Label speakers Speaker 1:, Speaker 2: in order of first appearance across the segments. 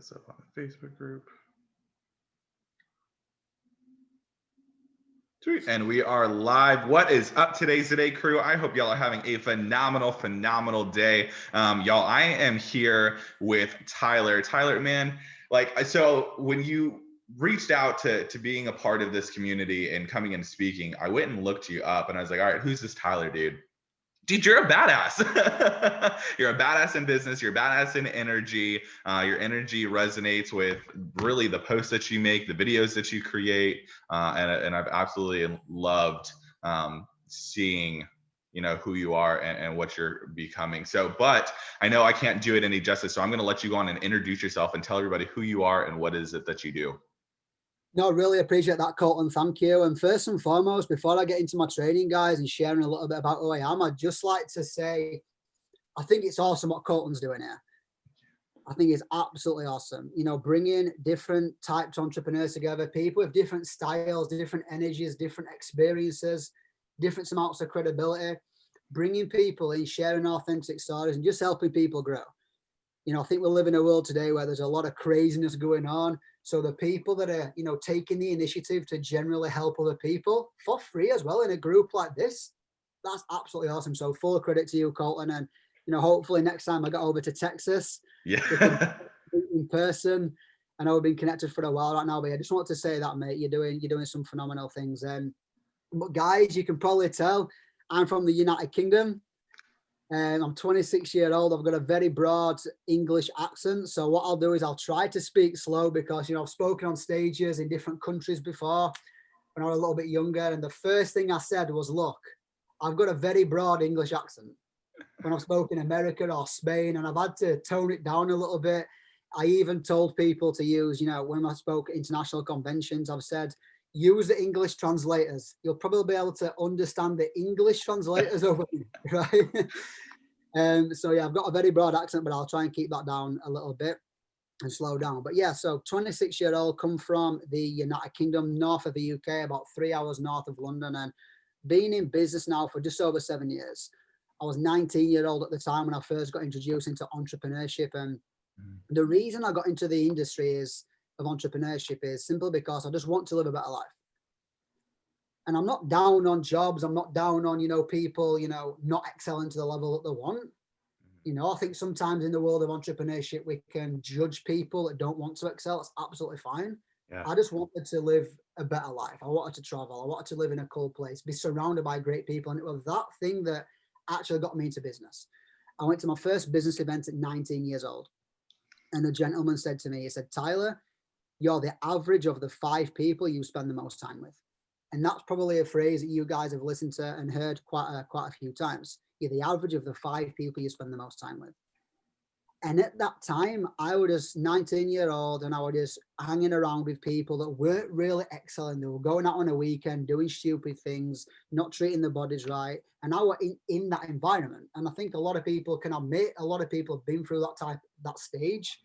Speaker 1: this up on the Facebook group. Sweet. And we are live. What is up today, crew? I hope y'all are having a phenomenal day. Y'all, I am here with Tyler. Tyler, man, so when you reached out to being a part of this community and coming and speaking, I went and looked you up and I was like, all right, who's this Tyler dude? Dude, you're a badass. You're a badass in business. You're a badass in energy. Your energy resonates with really the posts that you make, the videos that you create. And I've absolutely loved seeing, who you are and what you're becoming. So, but I know I can't do it any justice. So I'm going to let you go on and introduce yourself and tell everybody who you are and what is it that you do.
Speaker 2: No, really appreciate that, Colton. Thank you. And first and foremost, before I get into my training, guys, and sharing a little bit about who I am, I'd just like to say, I think it's awesome what Colton's doing here. I think it's absolutely awesome. Bringing different types of entrepreneurs together, people with different styles, different energies, different experiences, different amounts of credibility, bringing people in, sharing authentic stories and just helping people grow. I think we live in a world today where there's a lot of craziness going on. So the people that are, taking the initiative to generally help other people for free as well in a group like this, that's absolutely awesome. So full credit to you, Colton. And, hopefully next time I get over to Texas,
Speaker 1: yeah,
Speaker 2: we can meet in person. I know we've been connected for a while right now, but I just want to say that, mate, you're doing some phenomenal things. But guys, you can probably tell I'm from the United Kingdom. I'm 26 years old. I've got a very broad English accent. So what I'll do is I'll try to speak slow because, I've spoken on stages in different countries before when I was a little bit younger. And the first thing I said was, look, I've got a very broad English accent when I've spoken in America or Spain, and I've had to tone it down a little bit. I even told people to use, when I spoke at international conventions, I've said, use the English translators. You'll probably be able to understand the English translators over here, right? So yeah, I've got a very broad accent, but I'll try and keep that down a little bit and slow down. But yeah, so 26-year-old, come from the United Kingdom, north of the UK, about 3 hours north of London, and been in business now for just over 7 years. I was 19-year-old at the time when I first got introduced into entrepreneurship. And the reason I got into the industry of entrepreneurship is simply because I just want to live a better life. And I'm not down on jobs. I'm not down on, people, not excelling to the level that they want. I think sometimes in the world of entrepreneurship, we can judge people that don't want to excel. It's absolutely fine. Yeah. I just wanted to live a better life. I wanted to travel. I wanted to live in a cool place, be surrounded by great people. And it was that thing that actually got me into business. I went to my first business event at 19 years old. And the gentleman said to me, he said, Tyler, you're the average of the 5 people you spend the most time with. And that's probably a phrase that you guys have listened to and heard quite a few times. You're the average of the 5 people you spend the most time with. And at that time, I was just 19-year-old and I was just hanging around with people that weren't really excelling. They were going out on a weekend, doing stupid things, not treating their bodies right. And I was in that environment. And I think a lot of people can admit, a lot of people have been through that stage.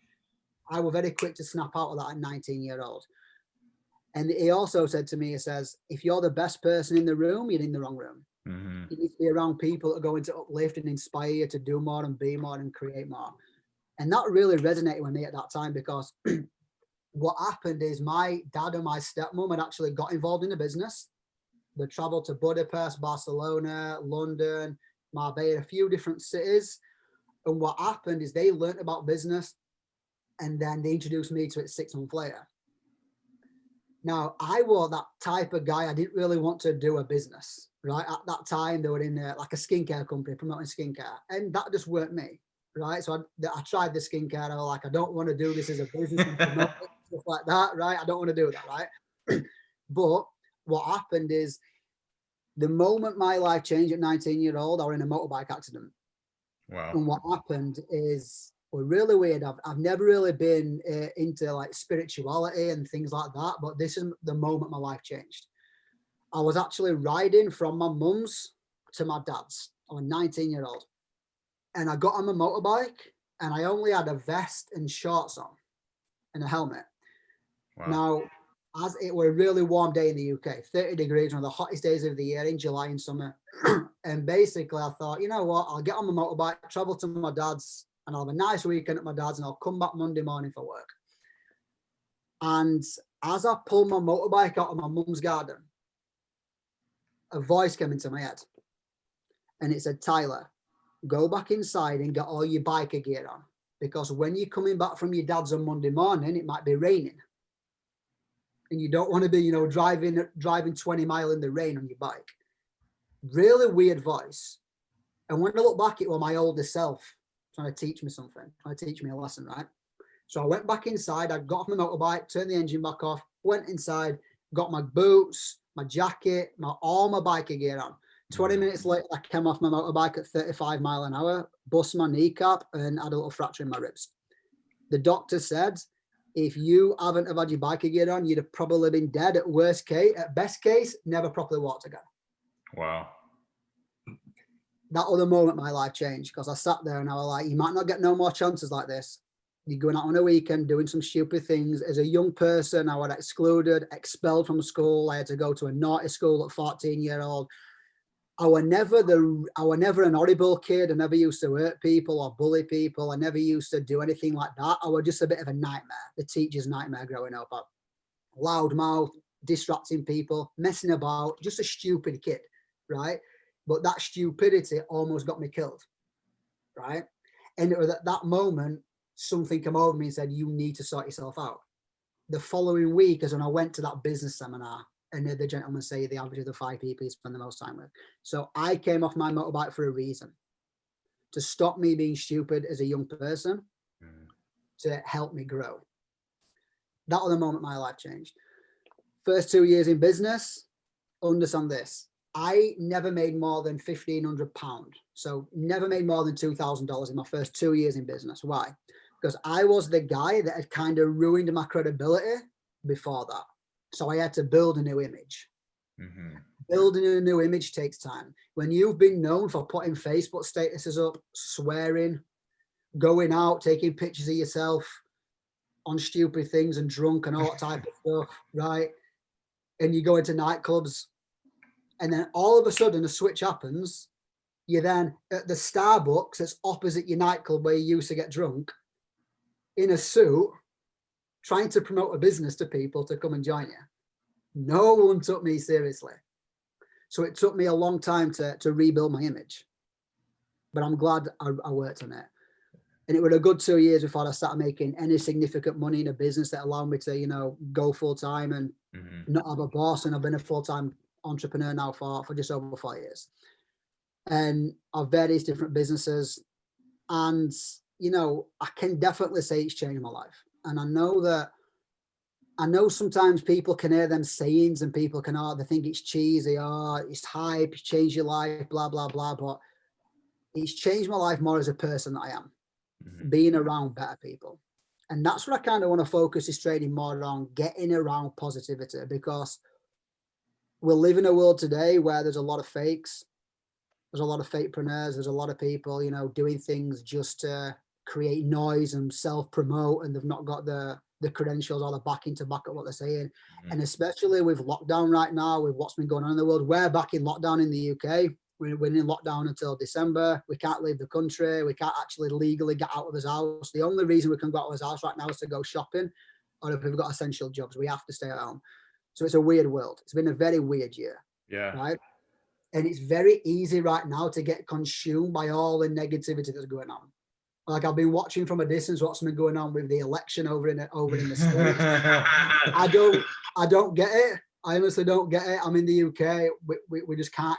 Speaker 2: I was very quick to snap out of that at 19-year-old. And he also said to me, he says, if you're the best person in the room, you're in the wrong room. Mm-hmm. You need to be around people that are going to uplift and inspire you to do more and be more and create more. And that really resonated with me at that time because what happened is my dad and my stepmom had actually got involved in the business. They traveled to Budapest, Barcelona, London, Marbella, a few different cities. And what happened is they learned about business and then they introduced me to it 6 months later. Now, I was that type of guy. I didn't really want to do a business, right? At that time, they were in like a skincare company promoting skincare. And that just weren't me, right? So I tried the skincare. And I was like, I don't want to do this as a business and promote it, stuff like that, right? I don't want to do that, right? But what happened is the moment my life changed at 19-year-old, I was in a motorbike accident. Wow. And what happened is really weird. I've never really been into like spirituality and things like that, but this is the moment my life changed. I was actually riding from my mum's to my dad's. I was 19-year-old. And I got on my motorbike and I only had a vest and shorts on and a helmet. Wow. Now, as it was a really warm day in the UK, 30 degrees, one of the hottest days of the year in July and summer. And basically I thought, you know what, I'll get on my motorbike, travel to my dad's, and I'll have a nice weekend at my dad's and I'll come back Monday morning for work. And as I pulled my motorbike out of my mum's garden, a voice came into my head and it said, Tyler, go back inside and get all your biker gear on, because when you're coming back from your dad's on Monday morning, it might be raining. And you don't want to be, you know, driving 20 miles in the rain on your bike. Really weird voice. And when I look back, it was my older self trying to teach me something, trying to teach me a lesson, right? So I went back inside, I got off my motorbike, turned the engine back off, went inside, got my boots, my jacket, all my biker gear on. 20 minutes later, I came off my motorbike at 35 miles an hour, bust my kneecap and had a little fracture in my ribs. The doctor said, if you haven't have had your biker gear on, you'd have probably been dead at worst case. At best case, never properly walked again.
Speaker 1: Wow.
Speaker 2: That other moment, my life changed, because I sat there and I was like, you might not get no more chances like this. You're going out on a weekend doing some stupid things. As a young person, I was excluded, expelled from school. I had to go to a naughty school at 14-year-old. I was never an horrible kid. I never used to hurt people or bully people. I never used to do anything like that. I was just a bit of a nightmare, the teacher's nightmare growing up. Loud mouth, distracting people, messing about, just a stupid kid, right? But that stupidity almost got me killed, right? And it was at that moment, something came over me and said, you need to sort yourself out. The following week is when I went to that business seminar, and the gentleman say the average of the 5 people you spend the most time with. So I came off my motorbike for a reason, to stop me being stupid as a young person, to help me grow. That was the moment my life changed. First 2 years in business, understand this. I never made more than £1,500. So never made more than $2,000 in my first 2 years in business. Why? Because I was the guy that had kind of ruined my credibility before that. So I had to build a new image. Building a new image takes time. When you've been known for putting Facebook statuses up, swearing, going out, taking pictures of yourself on stupid things and drunk and all that type of stuff, right? And you go into nightclubs, and then all of a sudden a switch happens. You're then at the Starbucks that's opposite your nightclub where you used to get drunk, in a suit, trying to promote a business to people to come and join you. No one took me seriously. So it took me a long time to rebuild my image. But I'm glad I worked on it. And it was a good 2 years before I started making any significant money in a business that allowed me to, you know, go full time and not have a boss. And I've been a full-time entrepreneur now for just over 4 years. And I've various different businesses. And, you know, I can definitely say it's changed my life. And I know sometimes people can hear them sayings and people can, they think it's cheesy, it's hype, it's changed your life, blah, blah, blah. But it's changed my life more as a person that I am, being around better people. And that's what I kind of want to focus this training more on, getting around positivity, because we live in a world today where there's a lot of fakes. There's a lot of fakepreneurs. There's a lot of people, you know, doing things just to create noise and self-promote, and they've not got the credentials or the backing to back up what they're saying. And especially with lockdown right now, with what's been going on in the world, we're back in lockdown in the UK. We're in lockdown until December. We can't leave the country. We can't actually legally get out of his house. The only reason we can go out of his house right now is to go shopping, or if we've got essential jobs, we have to stay at home. So it's a weird world. It's been a very weird year. Yeah. Right. And it's very easy right now to get consumed by all the negativity that's going on. Like, I've been watching from a distance what's been going on with the election over in the States. I don't get it. I honestly don't get it. I'm in the UK. We just can't.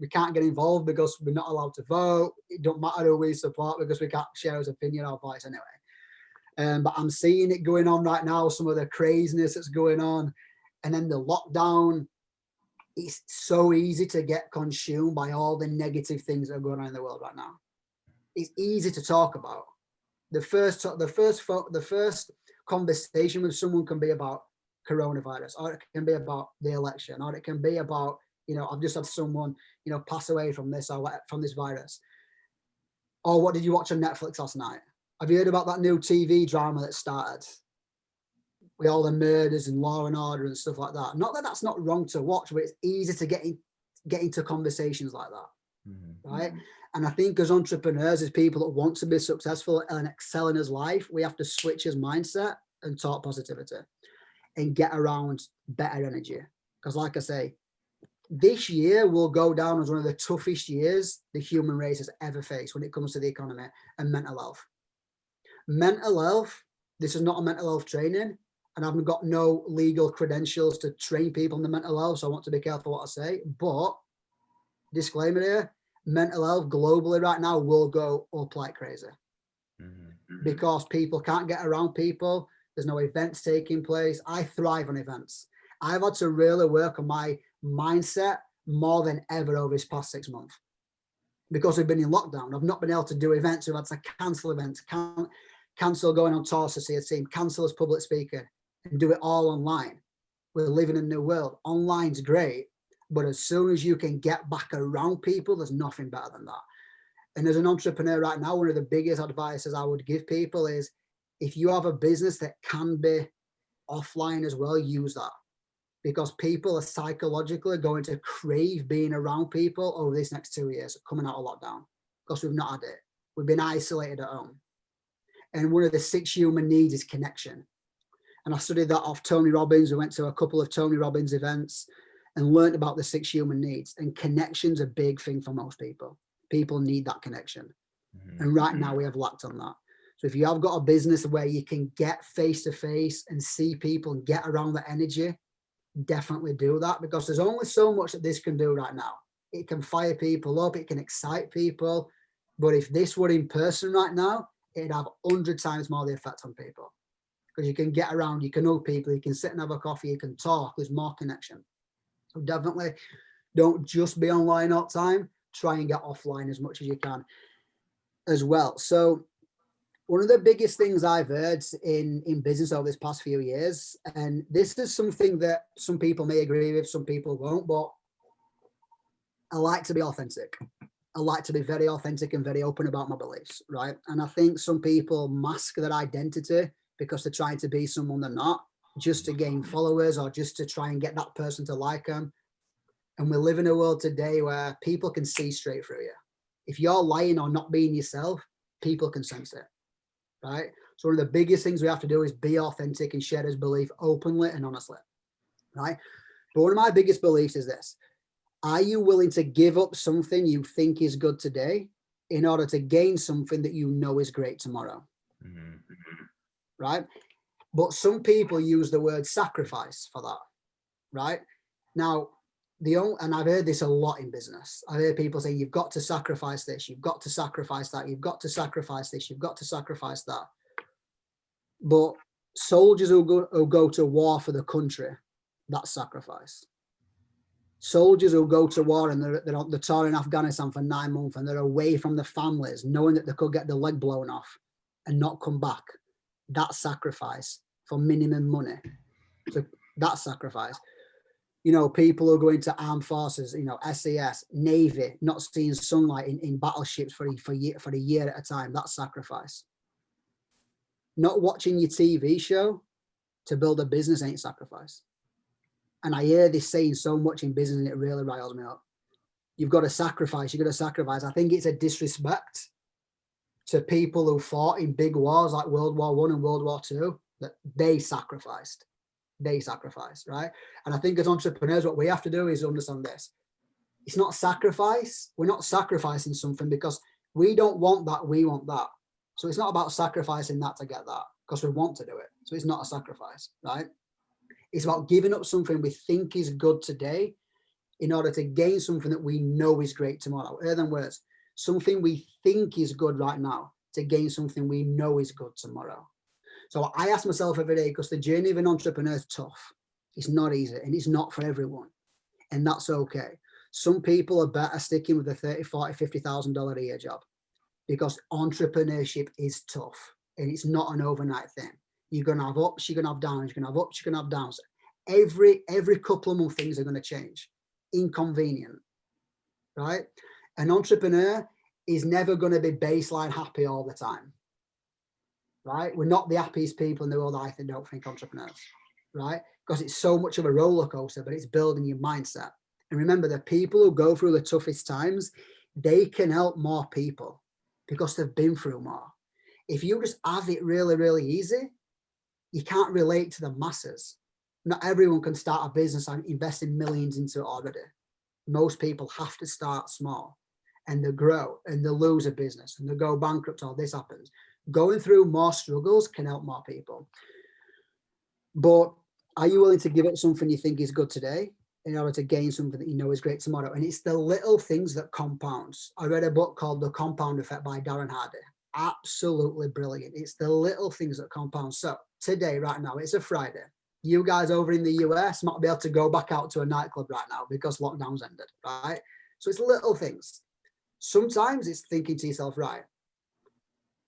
Speaker 2: We can't get involved because we're not allowed to vote. It don't matter who we support because we can't share his opinion or voice anyway. But I'm seeing it going on right now. Some of the craziness that's going on, and then the lockdown. It's so easy to get consumed by all the negative things that are going on in the world right now. It's easy to talk about. The first conversation with someone can be about coronavirus, or it can be about the election, or it can be about, you know, I've just had someone, you know, pass away from this or from this virus. Or what did you watch on Netflix last night? Have you heard about that new TV drama that started with all the murders and Law and Order and stuff like that? Not that that's not wrong to watch, but it's easy to get into conversations like that, right? And I think as entrepreneurs, as people that want to be successful and excel in his life, we have to switch his mindset and talk positivity and get around better energy. Because like I say, this year will go down as one of the toughest years the human race has ever faced when it comes to the economy and mental health. Mental health, this is not a mental health training, and I've got no legal credentials to train people in the mental health, so I want to be careful what I say. But disclaimer here, mental health globally right now will go up like crazy because people can't get around people. There's no events taking place. I thrive on events. I've had to really work on my mindset more than ever over this past 6 months because we've been in lockdown. I've not been able to do events. We've had to cancel events, cancel going on tours to see a team, cancel as public speaker, and do it all online. We're living in a new world. Online's great, but as soon as you can get back around people, there's nothing better than that. And as an entrepreneur right now, one of the biggest advices I would give people is if you have a business that can be offline as well, use that. Because people are psychologically going to crave being around people over these next 2 years coming out of lockdown because we've not had it. We've been isolated at home. And one of the 6 human needs is connection. And I studied that off Tony Robbins. We went to a couple of Tony Robbins events and learned about the 6 human needs. And connection's a big thing for most people. People need that connection. And right now we have lacked on that. So if you have got a business where you can get face to face and see people and get around the energy, definitely do that because there's only so much that this can do right now. It can fire people up, it can excite people. But if this were in person right now, it'd have 100 times more the effect on people because you can get around, you can know people, you can sit and have a coffee, you can talk, there's more connection. So definitely don't just be online all the time, try and get offline as much as you can as well. So one of the biggest things I've heard in business over this past few years, and this is something that some people may agree with, some people won't, but I like to be authentic. I like to be very authentic and very open about my beliefs, right? And I think some people mask their identity because they're trying to be someone they're not, just to gain followers or just to try and get that person to like them. And we live in a world today where people can see straight through you. If you're lying or not being yourself, people can sense it. Right. So one of the biggest things we have to do is be authentic and share his belief openly and honestly. Right. But one of my biggest beliefs is this. Are you willing to give up something you think is good today in order to gain something that you know is great tomorrow? Right. But some people use the word sacrifice for that. Right. Now, and I've heard this a lot in business. I hear people say, you've got to sacrifice this, you've got to sacrifice that, you've got to sacrifice this, you've got to sacrifice that. But soldiers who go to war for the country, that's sacrifice. Soldiers who go to war and they're touring Afghanistan for 9 months and they're away from their families, knowing that they could get their leg blown off and not come back, that's sacrifice for minimum money. So that's sacrifice. You know, people who are going to armed forces, you know, SAS, Navy, not seeing sunlight in battleships for a year at a time. That's sacrifice. Not watching your TV show to build a business ain't sacrifice. And I hear this saying so much in business and it really riles me up. You've got to sacrifice. You've got to sacrifice. I think it's a disrespect to people who fought in big wars like World War I and World War II that they sacrificed. They sacrifice, right? And I think as entrepreneurs, what we have to do is understand this. It's not sacrifice. We're not sacrificing something because we don't want that. We want that. So it's not about sacrificing that to get that because we want to do it. So it's not a sacrifice, right? It's about giving up something we think is good today in order to gain something that we know is great tomorrow. In other words, something we think is good right now to gain something we know is good tomorrow. So I ask myself every day, because the journey of an entrepreneur is tough. It's not easy and it's not for everyone. And that's okay. Some people are better sticking with a $30,000, $40,000, $50,000 a year job because entrepreneurship is tough and it's not an overnight thing. You're going to have ups, you're going to have downs, you're going to have ups, you're going to have downs. Every couple of months, things are going to change. Inconvenient, right? An entrepreneur is never going to be baseline happy all the time. Right? We're not the happiest people in the world, I don't think, entrepreneurs, right? Because it's so much of a roller coaster, but it's building your mindset. And remember, the people who go through the toughest times, they can help more people because they've been through more. If you just have it really, really easy, you can't relate to the masses. Not everyone can start a business and invest in millions into it already. Most people have to start small, and they grow and they lose a business and they go bankrupt, or this happens. Going through more struggles can help more people. But are you willing to give up something you think is good today in order to gain something that you know is great tomorrow? And it's the little things that compounds. I read a book called The Compound Effect by Darren Hardy. Absolutely brilliant. It's the little things that compound. So today, right now, it's a Friday. You guys over in the US might be able to go back out to a nightclub right now because lockdown's ended, right? So it's little things. Sometimes it's thinking to yourself, right,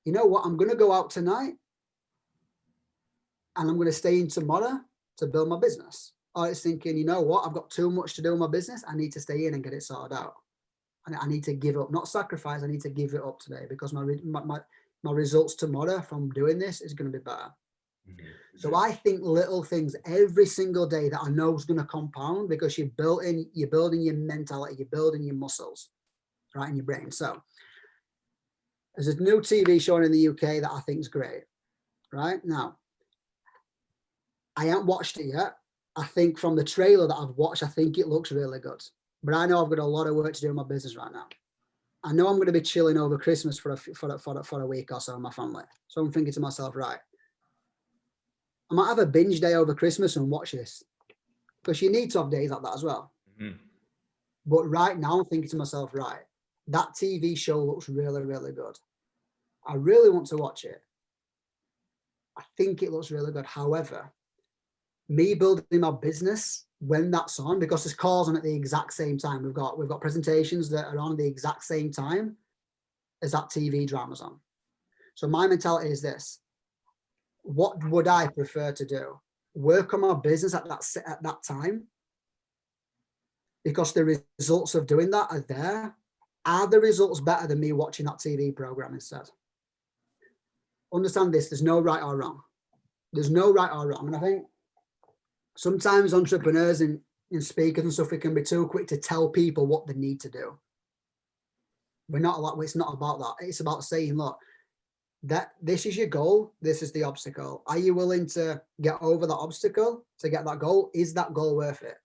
Speaker 2: you know what, I'm going to go out tonight and I'm going to stay in tomorrow to build my business. Or it's thinking, you know what, I've got too much to do in my business. I need to stay in and get it sorted out. And I need to give up, not sacrifice. I need to give it up today because my results tomorrow from doing this is going to be better. Mm-hmm. So I think little things every single day that I know is going to compound because you're building your mentality, you're building your muscles, right, in your brain. So there's a new TV show in the UK that I think is great, right? Now, I haven't watched it yet. I think from the trailer that I've watched, I think it looks really good. But I know I've got a lot of work to do in my business right now. I know I'm going to be chilling over Christmas for a week or so with my family. So I'm thinking to myself, right, I might have a binge day over Christmas and watch this. Because you need to have days like that as well. Mm-hmm. But right now I'm thinking to myself, right, that TV show looks really, really good. I really want to watch it. I think it looks really good. However, me building my business when that's on, because there's calls on at the exact same time. We've got presentations that are on the exact same time as that TV drama's on. So my mentality is this: what would I prefer to do? Work on my business at that time, because the results of doing that are there. Are the results better than me watching that TV program instead? Understand this: there's no right or wrong. There's no right or wrong, and I think sometimes entrepreneurs and speakers and stuff, we can be too quick to tell people what they need to do. It's not about that. It's about saying, look, that this is your goal. This is the obstacle. Are you willing to get over that obstacle to get that goal? Is that goal worth it?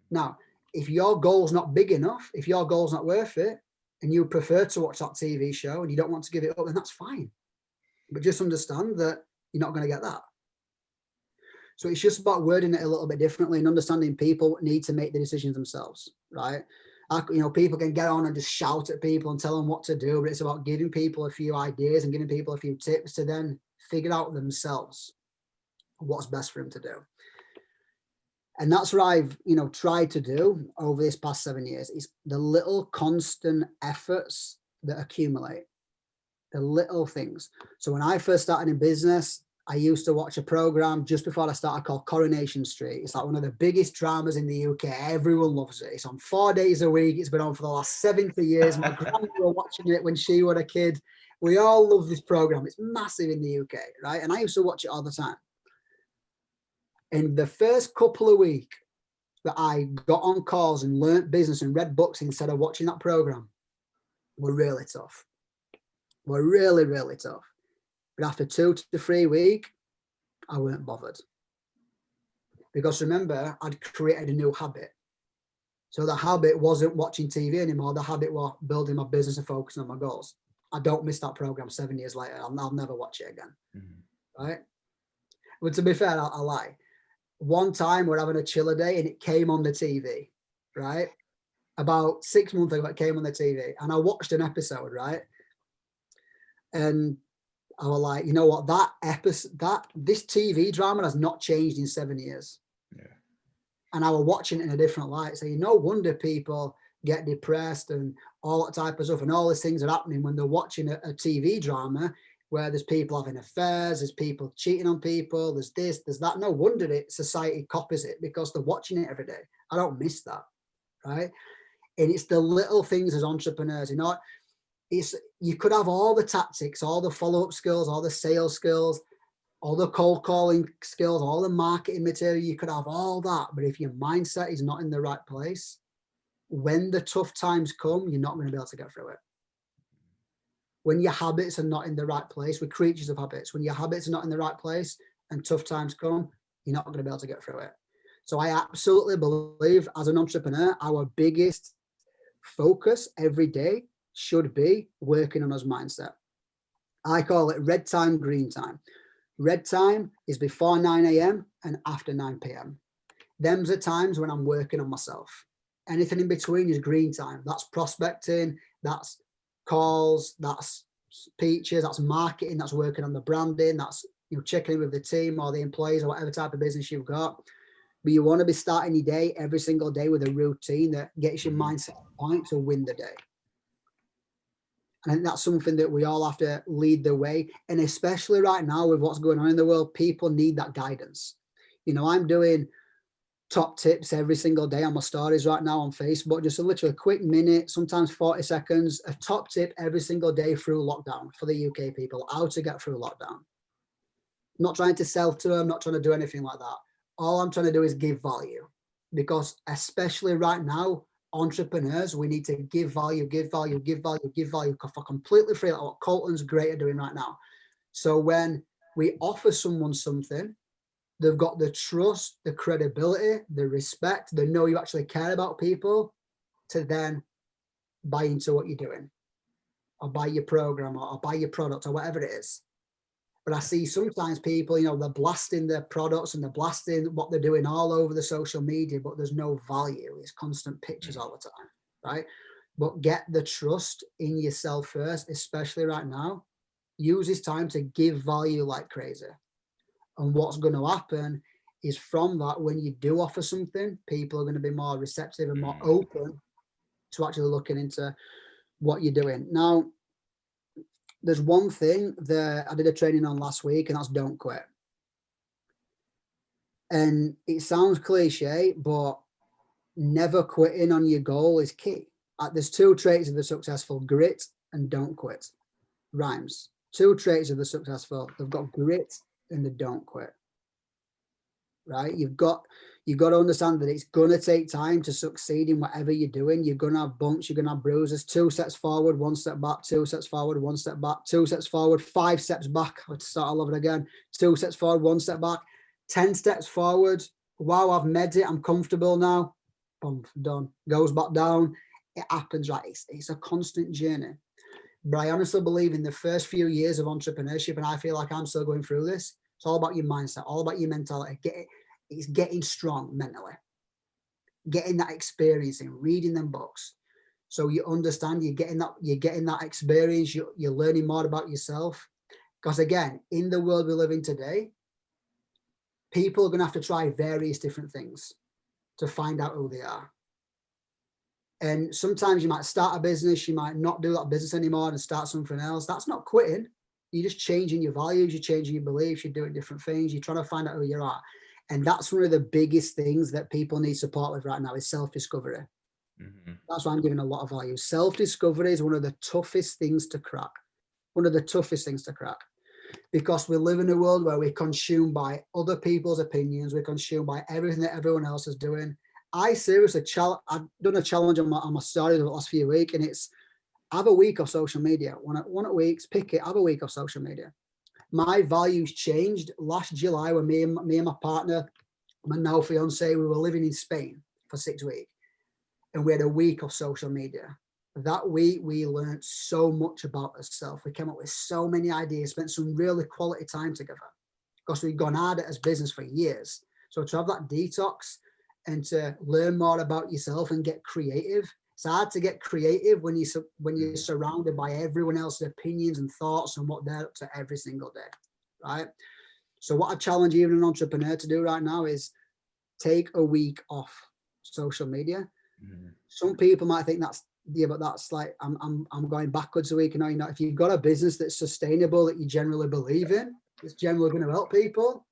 Speaker 2: Now, if your goal's not big enough, if your goal's not worth it, and you prefer to watch that TV show and you don't want to give it up, then that's fine. But just understand that you're not going to get that. So it's just about wording it a little bit differently and understanding people need to make the decisions themselves, right? People can get on and just shout at people and tell them what to do, but it's about giving people a few ideas and giving people a few tips to then figure out themselves what's best for them to do. And that's what I've, tried to do over this past 7 years, is the little constant efforts that accumulate, the little things. So when I first started in business, I used to watch a program just before I started called Coronation Street. It's like one of the biggest dramas in the UK. Everyone loves it. It's on 4 days a week. It's been on for the last 70 years. My grandma was watching it when she was a kid. We all love this program. It's massive in the UK, right? And I used to watch it all the time. In the first couple of weeks that I got on calls and learnt business and read books instead of watching that program were really tough. Were really, really tough. But after 2 to 3 weeks, I weren't bothered. Because remember, I'd created a new habit. So the habit wasn't watching TV anymore. The habit was building my business and focusing on my goals. I don't miss that program 7 years later. I'll never watch it again. Mm-hmm. Right? But to be fair, I lie. One time we're having a chiller day and it came on the TV, right? About 6 months ago, it came on the TV and I watched an episode, right? And I was like, you know what, this TV drama has not changed in 7 years. Yeah. And I was watching it in a different light. So no wonder people get depressed and all that type of stuff. And all these things are happening when they're watching a TV drama where there's people having affairs, there's people cheating on people, there's this, there's that. No wonder society copies it because they're watching it every day. I don't miss that, right? And it's the little things as entrepreneurs, you could have all the tactics, all the follow-up skills, all the sales skills, all the cold calling skills, all the marketing material. You could have all that. But if your mindset is not in the right place, when the tough times come, you're not going to be able to get through it. When your habits are not in the right place, we're creatures of habits. When your habits are not in the right place and tough times come, you're not going to be able to get through it. So I absolutely believe as an entrepreneur, our biggest focus every day should be working on us mindset. I call it red time, green time. Red time is before 9 a.m. and after 9 p.m. Them's the times when I'm working on myself. Anything in between is green time. That's prospecting, that's calls, that's speeches, that's marketing, that's working on the branding, that's checking in with the team or the employees or whatever type of business you've got. But you want to be starting your day every single day with a routine that gets your mindset point to win the day. And I think that's something that we all have to lead the way. And especially right now with what's going on in the world, people need that guidance. I'm doing top tips every single day on my stories right now on Facebook, just literally a quick minute, sometimes 40 seconds, a top tip every single day through lockdown for the UK people, how to get through lockdown. I'm not trying to sell to them, not trying to do anything like that. All I'm trying to do is give value, because especially right now, entrepreneurs, we need to give value for completely free, like what Colton's great at doing right now. So when we offer someone something, they've got the trust, the credibility, the respect, they know you actually care about people to then buy into what you're doing or buy your program or buy your product or whatever it is. But I see sometimes people, they're blasting their products and they're blasting what they're doing all over the social media, but there's no value. It's constant pictures all the time, right? But get the trust in yourself first, especially right now. Use this time to give value like crazy. And what's going to happen is from that, when you do offer something, people are going to be more receptive and more open to actually looking into what you're doing. Now, there's one thing that I did a training on last week, and that's don't quit. And it sounds cliche, but never quitting on your goal is key. There's two traits of the successful: grit and don't quit. Rhymes. Two traits of the successful. They've got grit and they don't quit. Right? You've got to understand that it's going to take time to succeed in whatever you're doing. You're going to have bumps, you're going to have bruises. 2 steps forward, 1 step back, 2 steps forward, 1 step back, 2 steps forward, 5 steps back. Let's start all over again. 2 steps forward, 1 step back, 10 steps forward. Wow, I've made it. I'm comfortable now. Boom, done. Goes back down. It happens, right? It's a constant journey. But I honestly believe in the first few years of entrepreneurship, and I feel like I'm still going through this, it's all about your mindset, all about your mentality. It's getting strong mentally, getting that experience in reading them books. So you understand you're getting that experience, you're learning more about yourself. Because again, in the world we live in today, people are going to have to try various different things to find out who they are. And sometimes you might start a business, you might not do that business anymore and start something else. That's not quitting. You're just changing your values, you're changing your beliefs, you're doing different things, you're trying to find out who you are. And that's one of the biggest things that people need support with right now is self-discovery. That's why I'm giving a lot of value. Self-discovery is one of the toughest things to crack. One of the toughest things to crack. Because we live in a world where we're consumed by other people's opinions, we're consumed by everything that everyone else is doing. I seriously, I've done a challenge on my story the last few weeks, and it's have a week of social media. One a week, pick it, have a week of social media. My values changed last July when me and my partner, my now fiance, we were living in Spain for 6 weeks, and we had a week of social media. That week, we learned so much about ourselves. We came up with so many ideas, spent some really quality time together because we've gone at it as business for years. So to have that detox and to learn more about yourself and get creative. It's hard to get creative when you're surrounded by everyone else's opinions and thoughts and what they're up to every single day, right? So what I challenge even an entrepreneur to do right now is take a week off social media. Some people might think that's like I'm going backwards a week. If you've got a business that's sustainable, that you generally believe in, it's generally going to help people.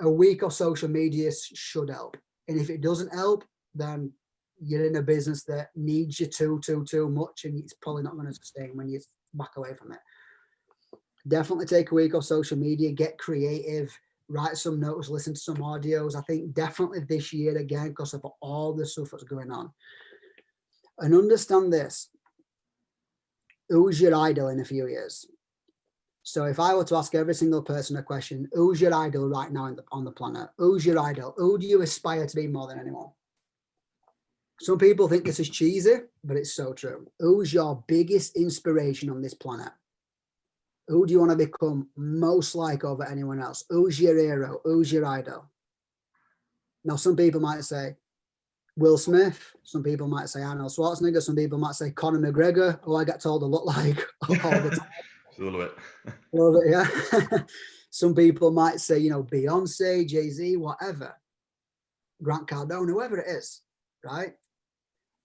Speaker 2: A week of social media should help. And if it doesn't help, then you're in a business that needs you too much, and it's probably not going to sustain when you back away from it. Definitely take a week off social media, get creative, write some notes, listen to some audios. I think definitely this year again, because of all the stuff that's going on. And understand this, who's your idol in a few years? So if I were to ask every single person a question, who's your idol right now on the planet? Who's your idol? Who do you aspire to be more than anyone? Some people think this is cheesy, but it's so true. Who's your biggest inspiration on this planet? Who do you want to become most like over anyone else? Who's your hero? Who's your idol? Now, some people might say Will Smith. Some people might say Arnold Schwarzenegger. Some people might say Conor McGregor, who I get told to look like all the time.
Speaker 1: A little bit.
Speaker 2: A little bit, yeah. Some people might say, you know, Beyonce, Jay-Z, whatever. Grant Cardone, whoever it is, right?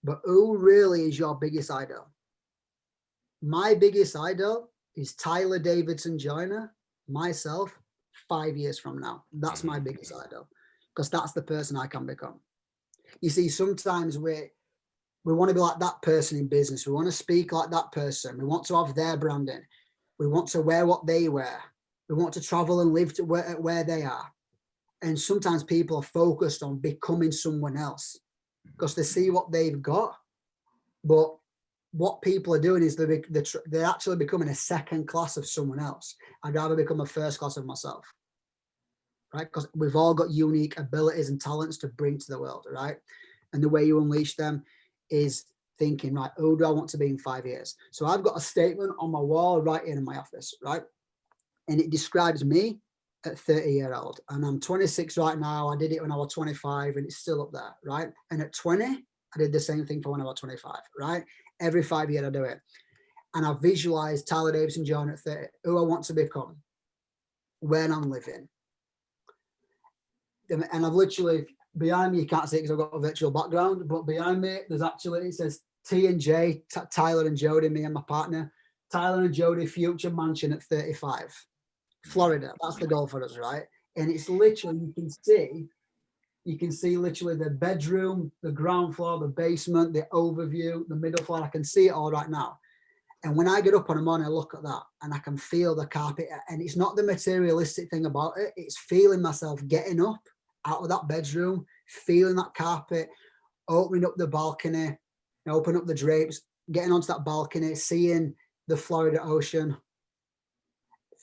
Speaker 2: But who really is your biggest idol? My biggest idol is Tyler Davidson-Joyner, myself, 5 years from now. That's my biggest idol, because that's the person I can become. You see, sometimes we want to be like that person in business. We want to speak like that person. We want to have their branding. We want to wear what they wear. We want to travel and live to where they are. And sometimes people are focused on becoming someone else because they see what they've got. But what people are doing is they're actually becoming a second class of someone else. I'd rather become a first class of myself, right? Because we've all got unique abilities and talents to bring to the world, right? And the way you unleash them is thinking, right, who do I want to be in 5 years? So I've got a statement on my wall right here in my office, right? And it describes me at 30 years old. And I'm 26 right now. I did it when I was 25 and it's still up there, right? And at 20, I did the same thing for when I was 25, right? Every 5 years I do it. And I visualized Tyler Davidson-Joyner at 30, who I want to become, when I'm living. And I've literally, behind me, you can't see it because I've got a virtual background, but behind me, there's actually, it says T and J, Tyler and Jody, me and my partner. Tyler and Jody future mansion at 35. Florida, that's the goal for us, right? And it's literally, you can see literally the bedroom, the ground floor, the basement, the overview, the middle floor. I can see it all right now. And when I get up in the morning, I look at that and I can feel the carpet. And it's not the materialistic thing about it. It's feeling myself getting up out of that bedroom, feeling that carpet, opening up the balcony, open up the drapes, getting onto that balcony, seeing the Florida ocean,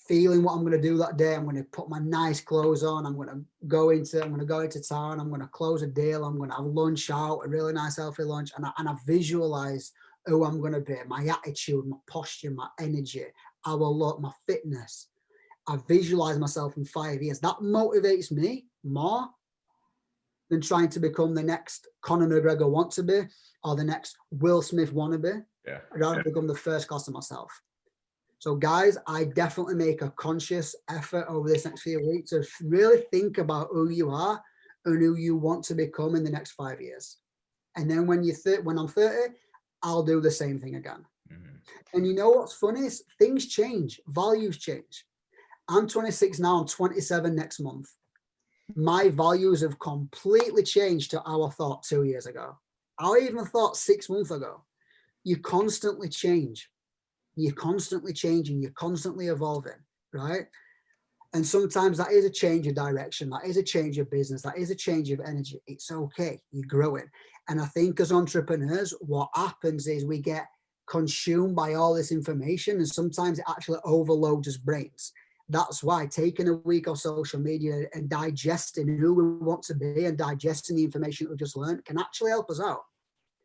Speaker 2: feeling what I'm going to do that day. I'm going to put my nice clothes on. I'm going to go into town. I'm going to close a deal. I'm going to have lunch out, a really nice healthy lunch. And I visualize who I'm going to be, my attitude, my posture, my energy, how I look, my fitness. I visualize myself in 5 years. That motivates me more than trying to become the next Conor McGregor want to be or the next Will Smith wannabe.
Speaker 1: Yeah.
Speaker 2: I'd rather become the first class of myself. So guys, I definitely make a conscious effort over this next few weeks to really think about who you are and who you want to become in the next 5 years. And then when I'm 30, I'll do the same thing again. Mm-hmm. And you know what's funny is things change, values change. I'm 26 now, I'm 27 next month. My values have completely changed to how I thought 2 years ago. I even thought 6 months ago. You constantly change. You're constantly changing. You're constantly evolving, right? And sometimes that is a change of direction. That is a change of business. That is a change of energy. It's okay. You're growing. And I think as entrepreneurs, what happens is we get consumed by all this information and sometimes it actually overloads us brains. That's why taking a week of social media and digesting who we want to be and digesting the information we've just learned can actually help us out.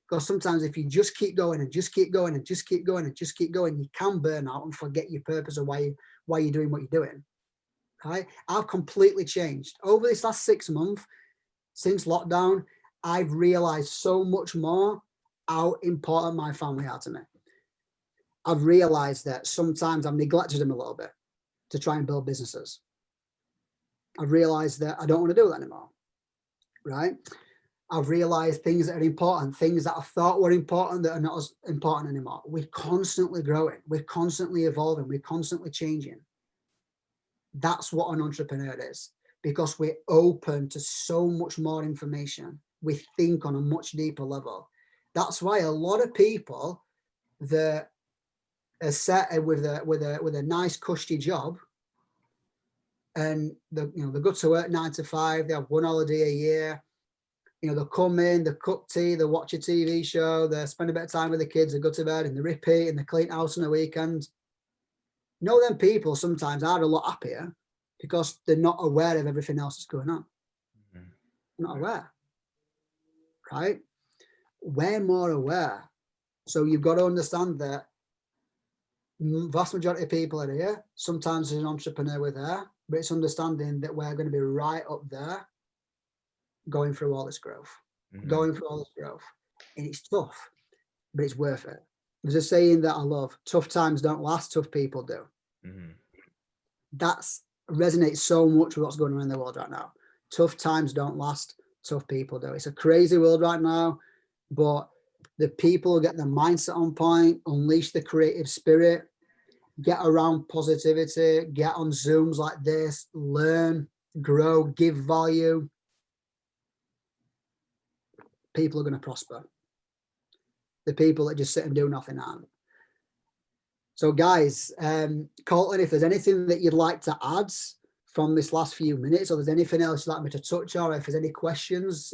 Speaker 2: Because sometimes if you just keep going and just keep going and just keep going and just keep going, you can burn out and forget your purpose of why you're doing what you're doing. Right? I've completely changed. Over this last 6 months, since lockdown, I've realized so much more how important my family are to me. I've realized that sometimes I've neglected them a little bit to try and build businesses. I've realized that I don't want to do that anymore, right? I've realized things that are important, things that I thought were important that are not as important anymore. We're constantly growing. We're constantly evolving. We're constantly changing. That's what an entrepreneur is, because we're open to so much more information. We think on a much deeper level. That's why a lot of people that are set with a nice cushy job, and they go to work 9 to 5. They have one holiday a year. They come in, they cook tea, they watch a TV show, they spend a bit of time with the kids, they go to bed and they repeat and they clean house on the weekend. know, them people sometimes are a lot happier because they're not aware of everything else that's going on.
Speaker 1: Mhm.
Speaker 2: Not aware, right? We're more aware. So you've got to understand that vast majority of people are here. Sometimes as an entrepreneur we're there, but it's understanding that we're going to be right up there going through all this growth,
Speaker 1: Mhm.
Speaker 2: going through all this growth. And it's tough, but it's worth it. There's a saying that I love: tough times don't last, tough people do.
Speaker 1: Mhm.
Speaker 2: That's resonates so much with what's going on in the world right now. Tough times don't last, tough people do. It's a crazy world right now, but the people who get their mindset on point, unleash the creative spirit, get around positivity, get on Zooms like this, learn, grow, give value, people are going to prosper. The people that just sit and do nothing aren't. So guys, Colton, if there's anything that you'd like to add from this last few minutes, or there's anything else you'd like me to touch on, or if there's any questions,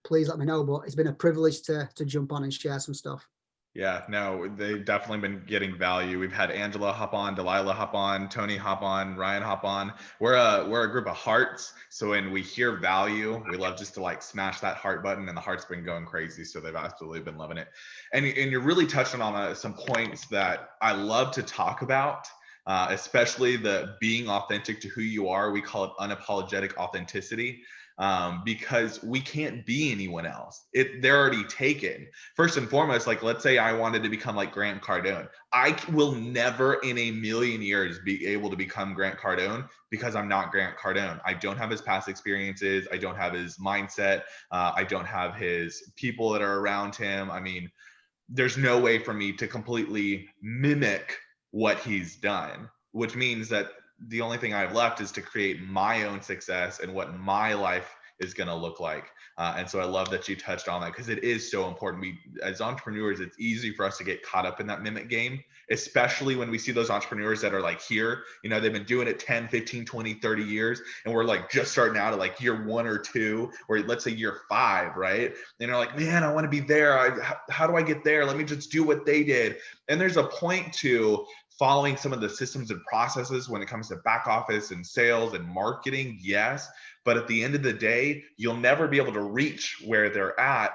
Speaker 2: please let me know. But it's been a privilege to jump on and share some stuff.
Speaker 1: Yeah, no, they've definitely been getting value. We've had Angela hop on, Delilah hop on, Tony hop on, Ryan hop on. We're a group of hearts. So when we hear value, we love just to like smash that heart button, and the heart's been going crazy. So they've absolutely been loving it. And you're really touching on some points that I love to talk about. Especially the being authentic to who you are. We call it unapologetic authenticity. Because we can't be anyone else. They're already taken. First and foremost, like let's say I wanted to become like Grant Cardone. I will never in a million years be able to become Grant Cardone because I'm not Grant Cardone. I don't have his past experiences. I don't have his mindset. I don't have his people that are around him. I mean, there's no way for me to completely mimic what he's done, which means that the only thing I've left is to create my own success and what my life is going to look like. And so I love that you touched on that because it is so important. We, as entrepreneurs, it's easy for us to get caught up in that mimic game, especially when we see those entrepreneurs that are like here, you know, they've been doing it 10, 15, 20, 30 years. And we're like just starting out at like year 1 or 2, or let's say year 5, right? And they're like, man, I want to be there. How do I get there? Let me just do what they did. And there's a point to following some of the systems and processes when it comes to back office and sales and marketing, yes. But at the end of the day, you'll never be able to reach where they're at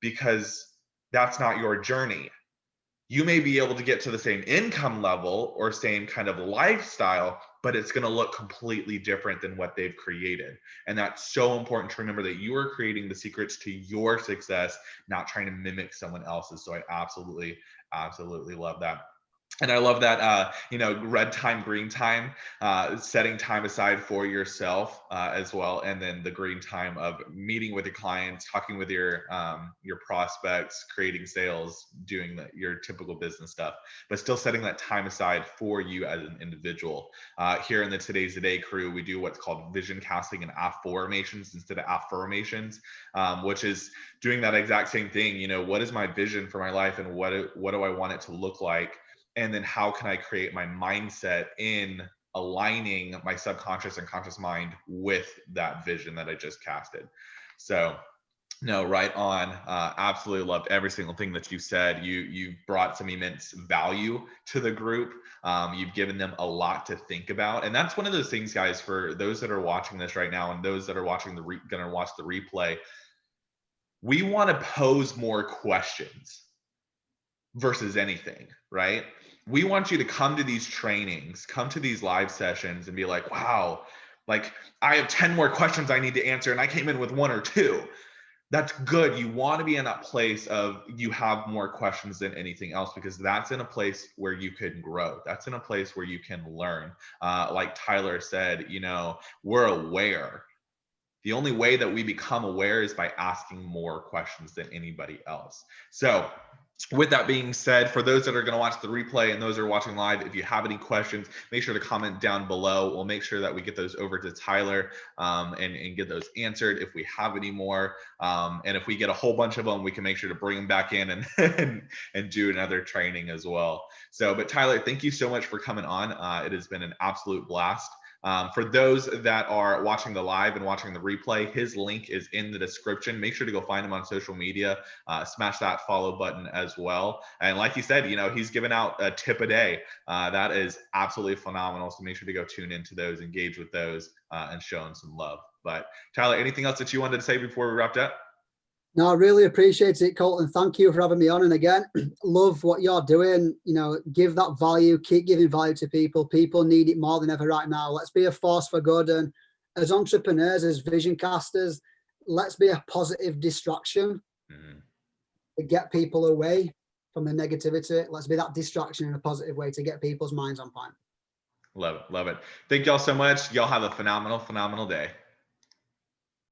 Speaker 1: because that's not your journey. You may be able to get to the same income level or same kind of lifestyle, but it's going to look completely different than what they've created. And that's so important to remember that you are creating the secrets to your success, not trying to mimic someone else's. So I absolutely love that. And I love that, red time, green time, setting time aside for yourself as well. And then the green time of meeting with your clients, talking with your prospects, creating sales, doing your typical business stuff, but still setting that time aside for you as an individual. Here in the Today's Today crew, we do what's called vision casting and affirmations instead of affirmations, which is doing that exact same thing. You know, what is my vision for my life and what do I want it to look like? And then how can I create my mindset in aligning my subconscious and conscious mind with that vision that I just casted? So no, right on. Absolutely loved every single thing that you said. You brought some immense value to the group. You've given them a lot to think about, and that's one of those things, guys. For those that are watching this right now, and those that are watching gonna watch the replay, we want to pose more questions versus anything, right? We want you to come to these trainings, come to these live sessions and be like, wow, like I have 10 more questions I need to answer and I came in with 1 or 2. That's good. You want to be in that place of you have more questions than anything else, because that's in a place where you can grow. That's in a place where you can learn. Like Tyler said, you know, we're aware. The only way that we become aware is by asking more questions than anybody else. So with that being said, for those that are going to watch the replay and those that are watching live, if you have any questions, make sure to comment down below. We'll make sure that we get those over to Tyler and get those answered if we have any more. And if we get a whole bunch of them, we can make sure to bring them back in and do another training as well. So, but Tyler, thank you so much for coming on. It has been an absolute blast. For those that are watching the live and watching the replay, his link is in the description. Make sure to go find him on social media. Smash that follow button as well. And like he said, he's giving out a tip a day. That is absolutely phenomenal. So make sure to go tune into those, engage with those, and show him some love. But Tyler, anything else that you wanted to say before we wrapped up?
Speaker 2: No, I really appreciate it, Colton. Thank you for having me on. And again, love what you're doing. Give that value, keep giving value to people. People need it more than ever right now. Let's be a force for good. And as entrepreneurs, as vision casters, let's be a positive distraction to get people away from the negativity. Let's be that distraction in a positive way to get people's minds on point.
Speaker 1: Love it. Love it. Thank y'all so much. Y'all have a phenomenal, phenomenal day.